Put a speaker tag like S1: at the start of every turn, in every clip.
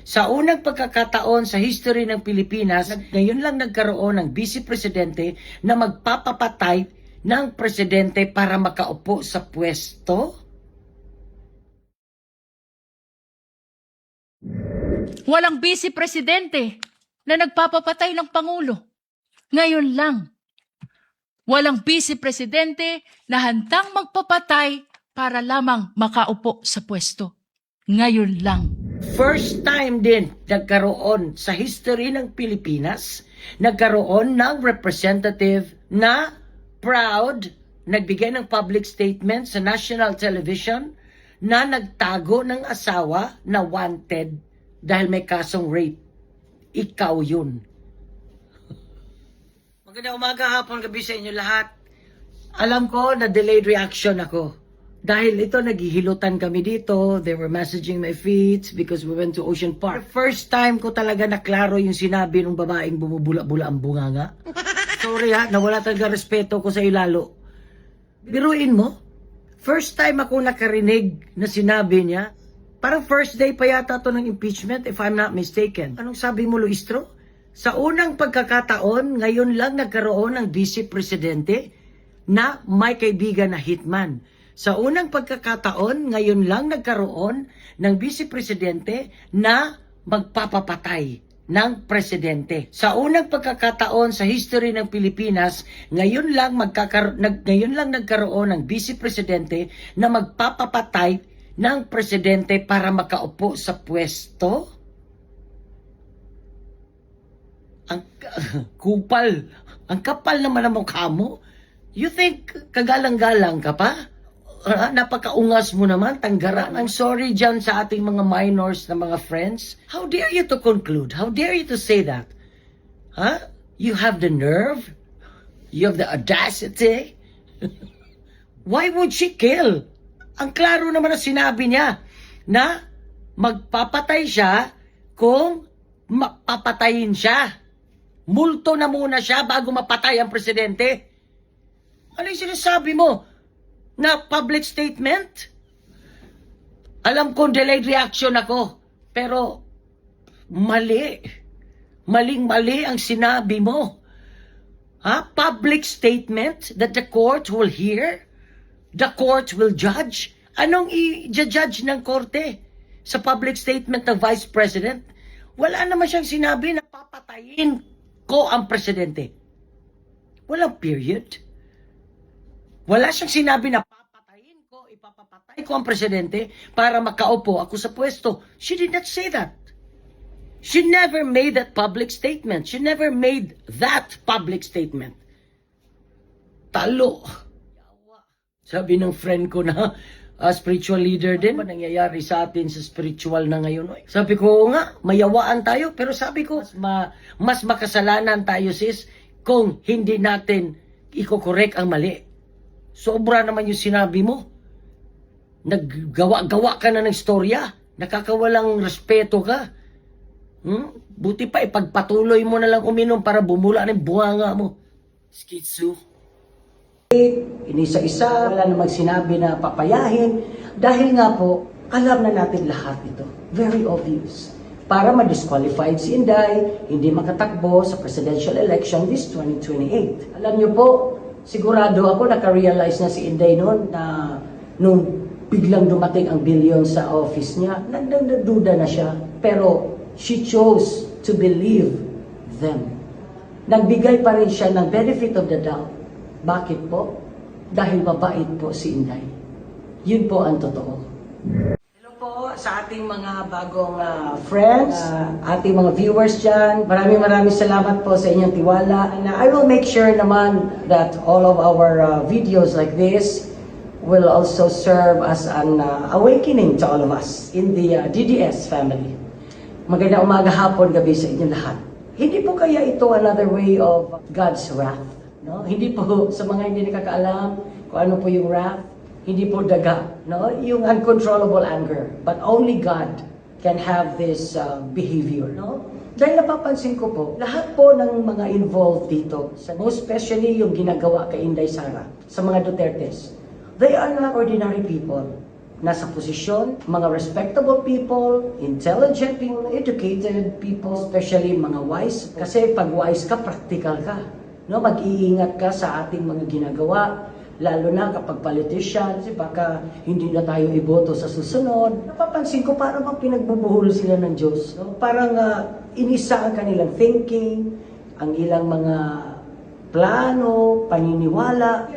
S1: Sa unang pagkakataon sa history ng Pilipinas, ngayon lang nagkaroon ng vice presidente na magpapapatay ng presidente para makaupo sa pwesto?
S2: Walang vice presidente na nagpapapatay ng Pangulo. Ngayon lang. Walang vice presidente na handang magpapatay para lamang makaupo sa pwesto. Ngayon lang.
S1: First time din nagkaroon sa history ng Pilipinas, nagkaroon ng representative na proud, nagbigay ng public statement sa national television na nagtago ng asawa na wanted dahil may kasong rape. Ikaw yun. Magandang umaga, hapon, gabi sa inyo lahat. Alam ko na delayed reaction ako. Dahil ito, naghihilutan kami dito. They were messaging my feeds because we went to Ocean Park. The first time ko talaga naklaro yung sinabi ng babaeng bumubula-bula ang bunganga. Sorry ha, nawala talaga respeto ko sa ilalo. Biruin mo, first time ako nakarinig na sinabi niya, parang first day pa yata to ng impeachment if I'm not mistaken. Anong sabi mo, Luistro? Sa unang pagkakataon, ngayon lang nagkaroon ng vice presidente na may kaibigan na hitman. Sa unang pagkakataon, ngayon lang nagkaroon ng vice presidente na magpapapatay ng presidente. Sa unang pagkakataon sa history ng Pilipinas, ngayon lang nagkaroon ng vice presidente na magpapapatay ng presidente para makaupo sa pwesto? Ang kupal, ang kapal naman ang mukha mo. You think kagalang-galang ka pa? Napakaungas mo naman, tanggara. I'm sorry dyan sa ating mga minors na mga friends. How dare you to conclude? How dare you to say that? Huh? You have the nerve? You have the audacity? Why would she kill? Ang klaro naman na sinabi niya na magpapatay siya kung mapapatayin siya. Multo na muna siya bago mapatay ang presidente. Ano yung sinasabi mo? Na public statement? Alam ko delayed reaction ako, pero mali. Maling-mali ang sinabi mo. Ha? Public statement that the court will hear? The court will judge? Anong i-judge ng korte sa public statement ng Vice President? Wala naman siyang sinabi na papatayin ko ang presidente. Walang period. Wala siyang sinabi na papatayin ko, ipapapatay ko ang presidente para makaupo ako sa pwesto. She did not say that. She never made that public statement. She never made that public statement. Talo. Sabi ng friend ko na spiritual leader din. Ano ba nangyayari sa atin sa spiritual na ngayon? Sabi ko nga, mayawaan tayo. Pero sabi ko, mas makasalanan tayo sis kung hindi natin ikokorek ang mali. Sobra naman yung sinabi mo. Naggawa-gawa ka na ng istorya. Nakakawalang respeto ka. Buti pa ipagpatuloy mo na lang uminom para bumula ng bunganga mo. Skitsu. Inisa-isa, wala namang sinabi na papayahin. Dahil nga po, alam na natin lahat ito. Very obvious. Para ma-disqualified si Inday, hindi makatakbo sa presidential election this 2028. Alam niyo po, sigurado ako naka-realize na si Inday noon na nung biglang dumating ang billion sa office niya, nagduda na siya. Pero she chose to believe them. Nagbigay pa rin siya ng benefit of the doubt. Bakit po? Dahil mabait po si Inday. Yun po ang totoo. Hello po sa ating mga bagong friends, ating mga viewers dyan. Maraming salamat po sa inyong tiwala. And I will make sure naman that all of our videos like this will also serve as an awakening to all of us in the DDS family. Magandang umaga, hapon, gabi sa inyong lahat. Hindi po kaya ito another way of God's wrath? No? Hindi po, sa mga hindi nakakaalam kung ano po yung wrath, hindi po daga, no? Yung uncontrollable anger. But only God can have this behavior. No? Dahil napapansin ko po, lahat po ng mga involved dito, most especially yung ginagawa kay Inday Sara, sa mga Dutertes, they are not ordinary people. nasa posisyon, mga respectable people, intelligent people, educated people, especially mga wise. Kasi pag wise ka, practical ka. No, mag-iingat ka sa ating mga ginagawa, lalo na kapag politician, kasi baka hindi na tayo iboto sa susunod. Napapansin ko parang bang pinagbubuhol sila ng Diyos. No? Parang inisa ang kanilang thinking, ang ilang mga plano, paniniwala.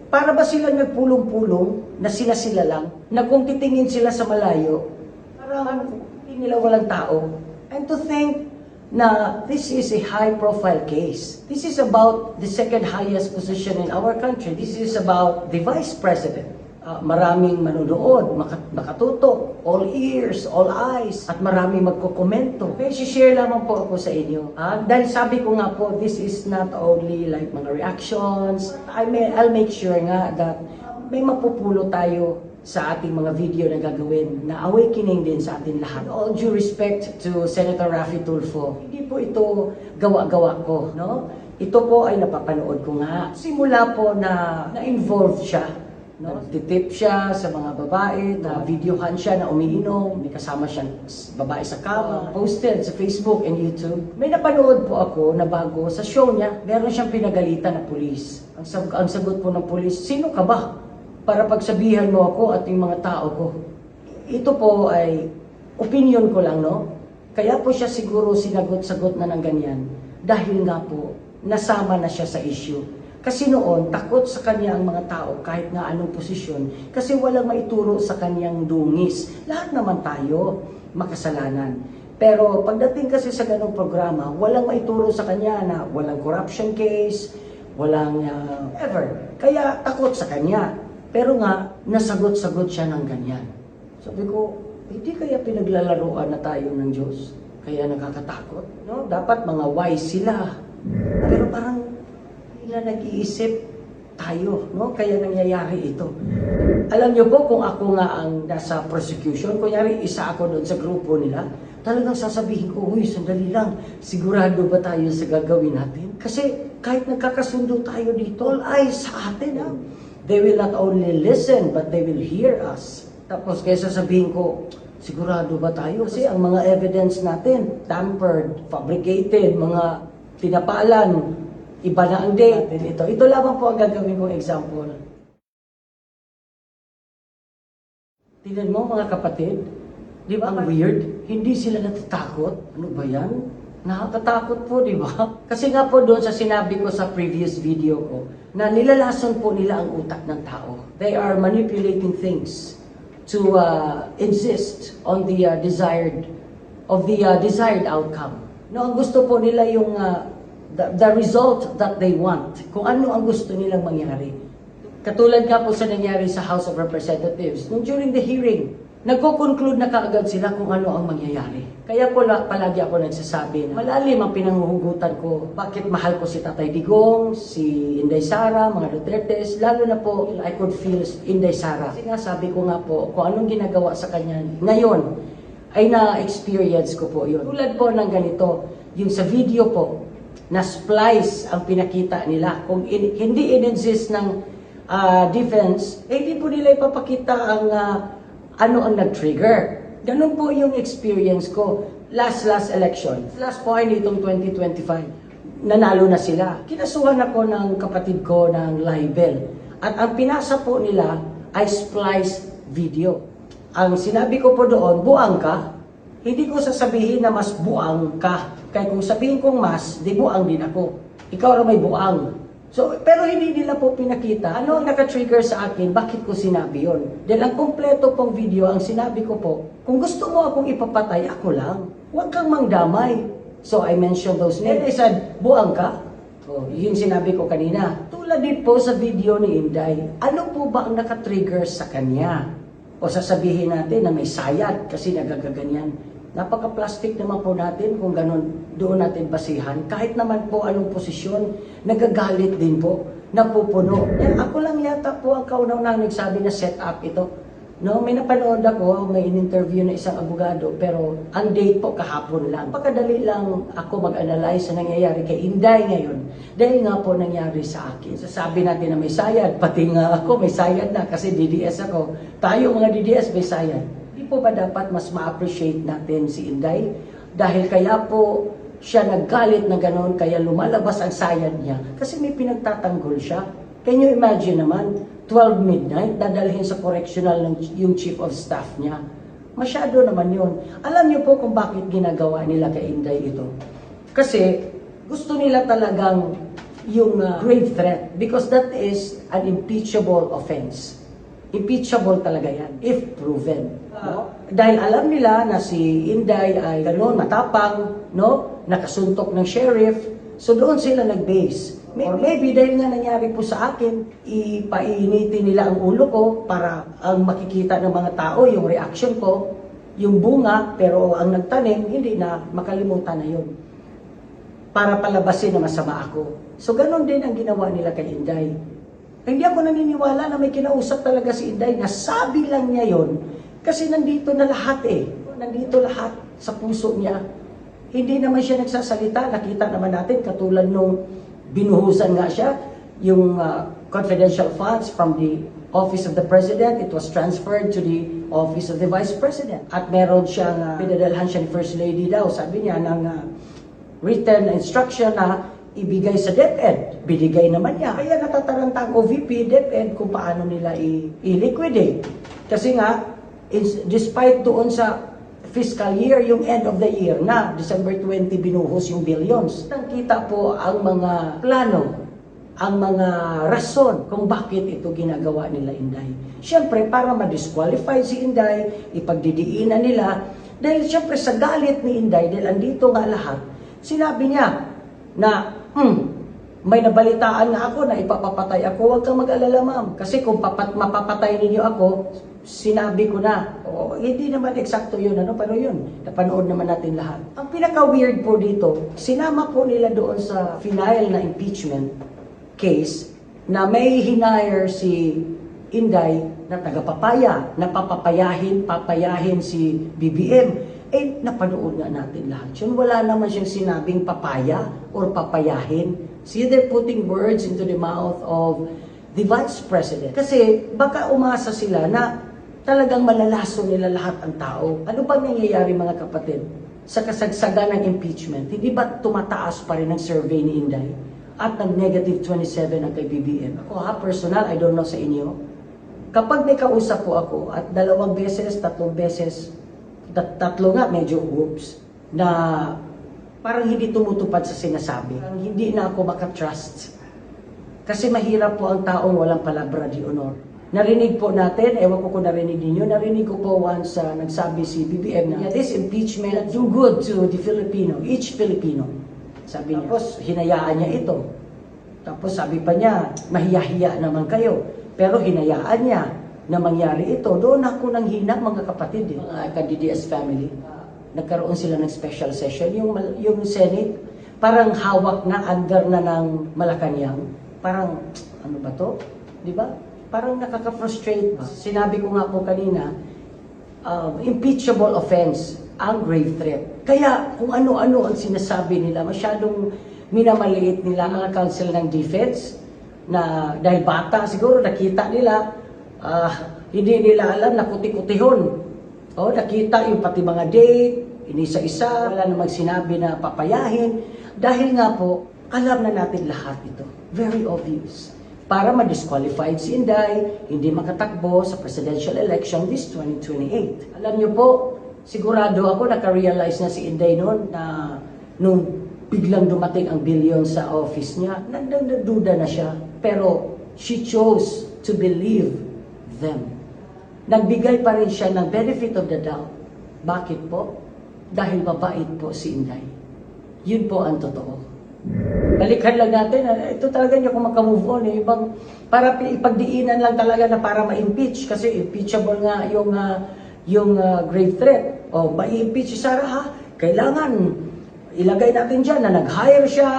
S1: Para ba sila nagpulong-pulong na sila lang, na kung titingin sila sa malayo, parang hindi nila walang tao. And to think na this is a high-profile case. This is about the second highest position in our country. This is about the Vice President. Maraming manonood, makatutok, all ears, all eyes, at maraming magkokomento. Okay, share lamang po ako sa inyo. Dahil sabi ko nga po, this is not only like mga reactions. I'll make sure nga that may mapupulo tayo sa ating mga video na gagawin na awakening din sa atin lahat. All due respect to Senator Raffy Tulfo, hindi po ito gawa-gawa ko, no? Ito po ay napapanood ko nga. Simula po na-involved siya. No? Titip siya sa mga babae, na videohan siya na umiinom, may kasama siyang babae sa kama, posted sa Facebook and YouTube. May napanood po ako na bago sa show niya, meron siyang pinagalitan na pulis. Ang sagot po ng pulis, sino ka ba? Para pagsabihan mo ako at yung mga tao ko. Ito po ay opinion ko lang, no? Kaya po siya siguro sinagot-sagot na ng ganyan dahil nga po nasama na siya sa issue. Kasi noon, takot sa kanya ang mga tao kahit nga anong posisyon kasi walang maituro sa kanyang dungis. Lahat naman tayo makasalanan. Pero pagdating kasi sa ganong programa, walang maituro sa kanya na walang corruption case, walang ever. Kaya takot sa kanya. Pero nga, nasagot-sagot siya ng ganyan. Sabi ko, hindi kaya pinaglalaroan na tayo ng Diyos? Kaya nakakatakot. No? Dapat mga wise sila. Pero parang na nag-iisip tayo, no? Kaya nangyayari ito. Alam niyo po kung ako nga ang nasa prosecution, kunyari isa ako doon sa grupo nila, talagang sasabihin ko, huy, sandali lang, sigurado ba tayo sa gagawin natin? Kasi kahit nagkakasundo tayo dito, all eyes sa atin. They will not only listen, but they will hear us. Tapos kaya sasabihin ko, sigurado ba tayo? Kasi ang mga evidence natin, tampered, fabricated, mga tinapalan, iba na ang date. Ito lamang po ang gagawin kong example. Tingnan mo mga kapatid, di ba ang weird? Hindi sila natatakot. Ano ba yan? Nakakatakot po, di ba? Kasi nga po doon sa sinabi ko sa previous video ko, na nilalason po nila ang utak ng tao. They are manipulating things to insist on the desired outcome. No, ang gusto po nila yung the result that they want, kung ano ang gusto nilang mangyari. Katulad nga po sa nangyari sa House of Representatives, during the hearing, nagko-conclude na kaagad sila kung ano ang mangyayari. Kaya po palagi ako nagsasabi na malalim ang pinanghuhugutan ko. Bakit mahal ko si Tatay Digong, si Inday Sara, mga Dutertes, lalo na po I could feel Inday Sara. Kasi nga sabi ko nga po, kung anong ginagawa sa kanya ngayon, ay na-experience ko po yun. Tulad po ng ganito, yung sa video po, na splice ang pinakita nila. Kung hindi in-insist ng defense, hindi po nila ipapakita ang ano ang nag-trigger. Ganun po yung experience ko. Last election. Last point itong 2025. Nanalo na sila. Kinasuhan ako ng kapatid ko ng libel. At ang pinasa po nila ay splice video. Ang sinabi ko po doon, buang ka. Hindi ko sasabihin na mas buang ka. Kaya kung sabihin kong mas, di buang din ako. Ikaw rin may buang. So, pero hindi nila po pinakita. Ano ang naka-trigger sa akin? Bakit ko sinabi yon? Dahil ang kompleto pong video, ang sinabi ko po, kung gusto mo akong ipapatay, ako lang. Huwag kang mangdamay. So, I mentioned those names. And I said, buang ka? Oh, yun sinabi ko kanina. Tulad din po sa video ni Inday, ano po ba ang naka-trigger sa kanya? O sasabihin natin na may sayad kasi nagagaganyan. Napaka-plastic naman po natin kung ganun doon natin basihan. Kahit naman po anong posisyon, nagagalit din po, napupuno. Yan, ako lang yata po ang kaunang nagsabi na set up ito. No, may napanood ako, may in-interview na isang abogado, pero ang date po kahapon lang. Pagkadali lang ako mag-analyze sa nangyayari kay Inday ngayon. Dahil nga po nangyari sa akin. Sasabi natin na may sayad, pati nga ako may sayad na kasi DDS ako. Tayo mga DDS may sayad. Di po ba dapat mas ma-appreciate natin si Inday? Dahil kaya po siya naggalit na gano'n, kaya lumalabas ang sayad niya. Kasi may pinagtatanggol siya. Can you imagine naman, 12 midnight, dadalhin sa correctional yung chief of staff niya. Masyado naman yun. Alam niyo po kung bakit ginagawa nila kay Inday ito. Kasi gusto nila talagang yung grave threat because that is an impeachable offense. Impeachable talaga yan, if proven. No? Dahil alam nila na si Inday ay gano'n, matapang, no? Nakasuntok ng sheriff, so doon sila nag-base. Or maybe dahil nga nangyari po sa akin, ipainitin nila ang ulo ko para ang makikita ng mga tao, yung reaction ko, yung bunga, pero ang nagtanim, hindi na, makalimutan na yun. Para palabasin na masama ako. So ganun din ang ginawa nila kay Inday. Hindi ako naniniwala na may kinausap talaga si Inday, nasabi lang niya yon kasi nandito na lahat Nandito lahat sa puso niya. Hindi naman siya nagsasalita, nakita naman natin katulad nung binuhusan nga siya, yung confidential funds from the Office of the President, it was transferred to the Office of the Vice President. At meron siyang, pinadalhan siya ni First Lady daw, sabi niya, ng written instruction na ibigay sa DepEd. Binigay naman niya. Kaya natataranta ang OVP, DepEd, kung paano nila i-liquidate. Kasi nga, despite doon sa fiscal year, yung end of the year na, December 20, binuhos yung billions. Nakita po ang mga plano, ang mga rason kung bakit ito ginagawa nila Inday. Siyempre, para ma-disqualify si Inday, ipagdidiinan nila, dahil siyempre sa galit ni Inday, dahil andito nga lahat, sinabi niya na, may nabalitaan na ako na ipapapatay ako, huwag kang mag-alala ma'am. Kasi kung mapapatay ninyo ako, sinabi ko na. O, hindi naman eksakto yun. Ano, paano yun? Napanood naman natin lahat. Ang pinaka-weird po dito, sinama po nila doon sa final na impeachment case na may hinire si Inday na taga-papaya, na papayahin si BBM. Eh, napanood nga natin lahat yun. Wala naman siyang sinabing papaya or papayahin. See, they're putting words into the mouth of the Vice President. Kasi baka umasa sila na talagang malalaso nila lahat ang tao. Ano ba nangyayari mga kapatid? Sa kasagsagan ng impeachment, hindi ba tumataas pa rin ang survey ni Inday? At nag-negative 27 ang kay BBM. Ako personal, I don't know sa inyo. Kapag may kausap po ako at 2 beses, 3 beses, tatlo nga medyo oops, na parang hindi tumutupad sa sinasabi. Parang hindi na ako makatrust. Kasi mahirap po ang taong walang palabra di honor. Narinig po natin, ewan ko kung narinig ninyo, narinig ko po once nagsabi si BBM na this impeachment do good to the Filipino, each Filipino. Sabi niya. Tapos hinayaan niya ito. Tapos sabi pa niya, mahiya-hiya naman kayo. Pero hinayaan niya na mangyari ito. Doon ako nang hina mga kapatid. Mga ka-DDS family, nagkaroon sila ng special session. Yung Senate, parang hawak na, under na ng Malacanang. Parang, ano ba to? Di ba? Parang nakaka-frustrate. Sinabi ko nga po kanina, impeachable offense ang grave threat. Kaya kung ano-ano ang sinasabi nila, masyadong minamaliit nila ang Council ng Defense na dahil bata siguro nakita nila, hindi nila alam na kuti-kutihon. Nakita yung pati mga date, inisa-isa, wala namang sinabi na papayahin. Dahil nga po, alam na natin lahat ito. Very obvious. Para ma-disqualified si Inday, hindi makatakbo sa presidential election this 2028. Alam niyo po, sigurado ako naka-realize na si Inday noon na nung biglang dumating ang billion sa office niya, nagduda na siya. Pero she chose to believe them. Nagbigay pa rin siya ng benefit of the doubt. Bakit po? Dahil mabait po si Inday. Yun po ang totoo. Balikan lang natin, ito talaga niya kung makamove on. Ibang, para ipagdiinan lang talaga na para ma-impeach. Kasi impeachable nga yung grave threat. Ma-impeach si Sara ha? Kailangan ilagay natin dyan na nag-hire siya,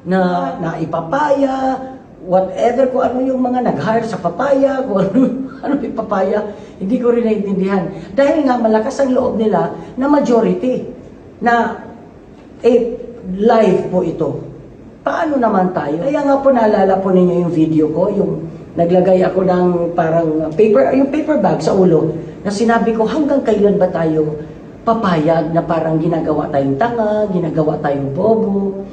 S1: na ipapaya, whatever, kung ano yung mga nag-hire sa papaya, kung ano ipapaya, Hindi ko rin naiintindihan. Dahil nga malakas ang loob nila na majority na live po ito. Paano naman tayo? Kaya nga po naalala po ninyo yung video ko, yung naglagay ako ng parang yung paper bag sa ulo na sinabi ko hanggang kailan ba tayo papayag na parang ginagawa tayong tanga, ginagawa tayong bobo.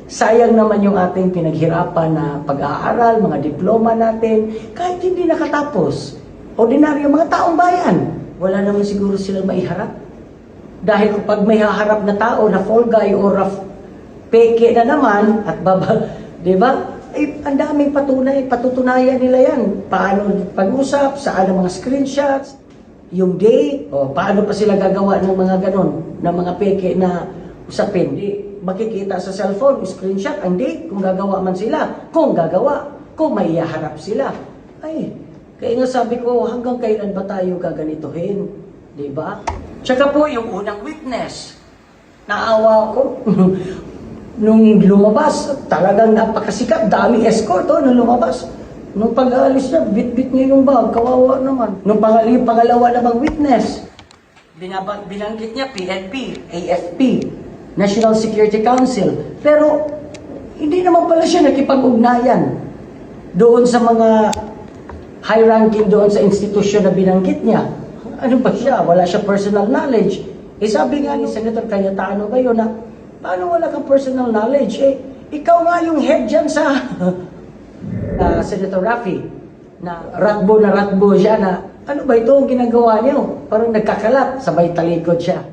S1: Sayang naman yung ating pinaghirapan na pag-aaral, mga diploma natin, kahit hindi nakatapos. Ordinaryo mga taong bayan, wala naman siguro silang maiharap. Dahil kapag may haharap na tao na fall guy or peke na naman, at di ba? Ang daming patutunayan nila yan. Paano pag-usap, saan ang mga screenshots, yung date, o paano pa sila gagawa ng mga ganon, ng mga peke na usapin. Makikita sa cellphone, screenshot, ang date, kung gagawa man sila, kung gagawa, kung may iharap sila. Ay, kaya nga sabi ko, hanggang kailan ba tayo gaganituhin? Di ba? Tsaka po, yung unang witness, naawa ko. Nung lumabas, talagang napakasikat, dami escort, nung lumabas. Nung pag-aalis niya, bit-bit niya yung bag, kawawa naman. Nung pangalawa namang witness, binanggit niya PNP, AFP, National Security Council. Pero, hindi naman pala siya nakipag-ugnayan doon sa mga high-ranking doon sa institusyon na binanggit niya. Ano ba siya? Wala siya personal knowledge. Sabi nga ni Senator Cayetano kayo na, paano wala kang personal knowledge? Ikaw nga yung head dyan sa Senator Raffy, na ratbo siya na, ano ba ito ang ginagawa niyo? Parang nagkakalat, sabay talikod siya.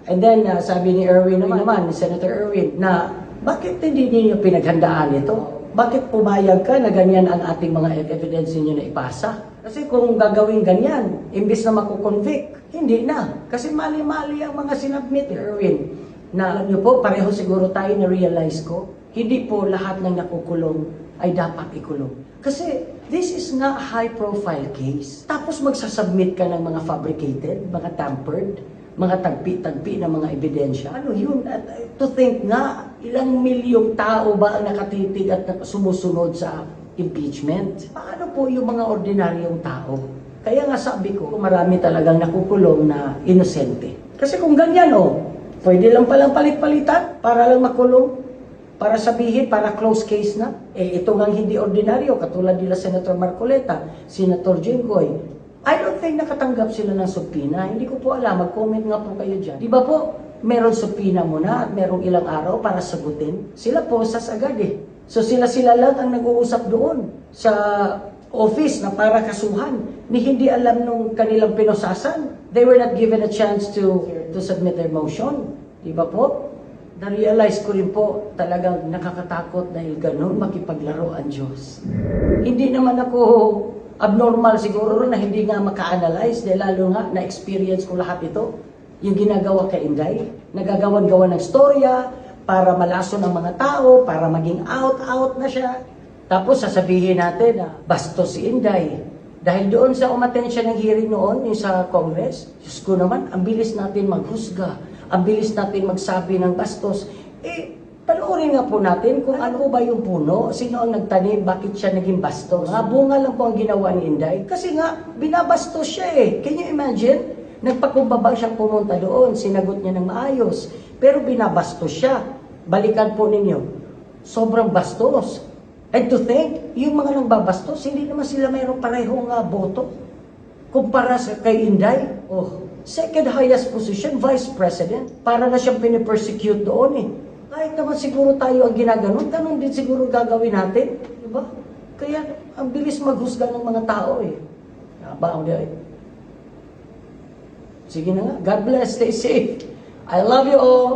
S1: And then, sabi ni Erwin naman, ni Senator Erwin, na bakit hindi niyo pinaghandaan ito? Bakit pumayag ka na ganyan ang ating mga evidence niyo na ipasa? Kasi kung gagawin ganyan, imbis na makukonvict, hindi na. Kasi mali-mali ang mga sinubmit, Erwin. Na alam niyo po, pareho siguro tayo na-realize ko, hindi po lahat ng nakukulong ay dapat ikulong. Kasi this is not a high-profile case. Tapos magsasubmit ka ng mga fabricated, mga tampered, mga tagpi-tagpi na mga ebidensya. Ano yun? At to think nga, ilang milyong tao ba ang nakatitig at sumusunod sa impeachment? Paano po yung mga ordinaryong tao? Kaya nga sabi ko, marami talagang nakukulong na inosente. Kasi kung ganyan, pwede lang palang palit-palitan para lang makulong. Para sabihin, para close case na. Ito nga hindi ordinaryo, katulad nila Senator Marcoleta, Senator Jinggoy. I don't think nakatanggap sila ng subpoena. Hindi ko po alam, mag-comment nga po kayo dyan. Di ba po, meron subpoena muna at merong ilang araw para sagutin? Sila po, agad So sila lang ang nag-uusap doon sa office na para kasuhan. Ni hindi alam nung kanilang pinosasan. They were not given a chance to submit their motion. Di ba po? Na-realize ko rin po, talagang nakakatakot dahil ganun makipaglaro ang Diyos. Hindi naman ako abnormal siguro na hindi nga maka-analyze dahil lalo nga na-experience ko lahat ito. Yung ginagawa kay Inday, nagagawan-gawa ng storya para malason ang mga tao, para maging out na siya. Tapos sasabihin natin na bastos si Inday. Dahil doon sa umattend siya ng hearing noon, yung sa Congress, Diyos ko naman, ang bilis natin maghusga, ang bilis natin magsabi ng bastos. Panoorin nga po natin kung ano ba yung puno, sino ang nagtanim, bakit siya naging bastos. Bunga lang po ang ginawa ni Inday. Kasi nga, binabastos siya Can you imagine? Nagpakumbaba siyang pumunta doon, sinagot niya ng maayos. Pero binabastos siya. Balikan po ninyo. Sobrang bastos. And to think, yung mga nang babastos, hindi naman sila mayroong parehong boto. Kumpara sa kay Inday, second highest position, Vice President. Para na siyang pinipersecute doon Kahit naman siguro tayo ang ginaganon, ganun din siguro gagawin natin. Diba? Kaya ang bilis maghusga ng mga tao Sige na nga. God bless. Stay safe. I love you all.